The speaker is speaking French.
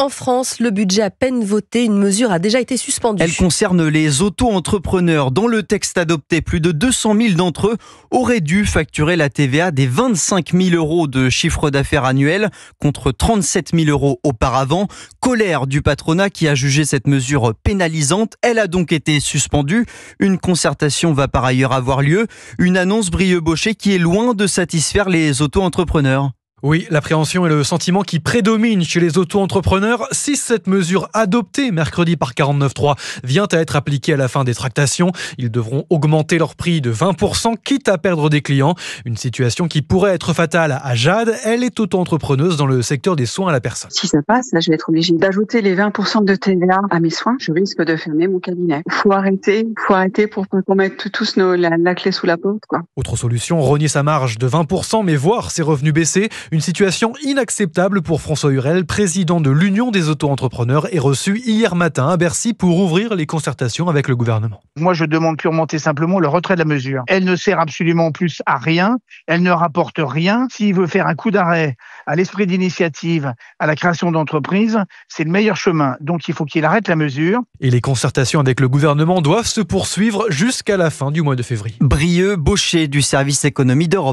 En France, le budget à peine voté, une mesure a déjà été suspendue. Elle concerne les auto-entrepreneurs. Dans le texte adopté, plus de 200 000 d'entre eux auraient dû facturer la TVA des 25 000 euros de chiffre d'affaires annuel contre 37 000 euros auparavant. Colère du patronat qui a jugé cette mesure pénalisante. Elle a donc été suspendue. Une concertation va par ailleurs avoir lieu. Une annonce Brieux-Baucher qui est loin de satisfaire les auto-entrepreneurs. Oui, l'appréhension est le sentiment qui prédomine chez les auto-entrepreneurs. Si cette mesure adoptée mercredi par 49.3 vient à être appliquée à la fin des tractations, ils devront augmenter leur prix de 20%, quitte à perdre des clients. Une situation qui pourrait être fatale à Jade. Elle est auto-entrepreneuse dans le secteur des soins à la personne. Si ça passe, là, je vais être obligée d'ajouter les 20% de TVA à mes soins. Je risque de fermer mon cabinet. Faut arrêter pour qu'on mette tous la clé sous la porte, quoi. Autre solution, rogner sa marge de 20%, mais voir ses revenus baisser. Une situation inacceptable pour François Hurel, président de l'Union des auto-entrepreneurs, est reçu hier matin à Bercy pour ouvrir les concertations avec le gouvernement. Moi, je demande purement et simplement le retrait de la mesure. Elle ne sert absolument plus à rien. Elle ne rapporte rien. S'il veut faire un coup d'arrêt à l'esprit d'initiative, à la création d'entreprises, c'est le meilleur chemin. Donc, il faut qu'il arrête la mesure. Et les concertations avec le gouvernement doivent se poursuivre jusqu'à la fin du mois de février. Brieux-Baucher du service économie d'Europe.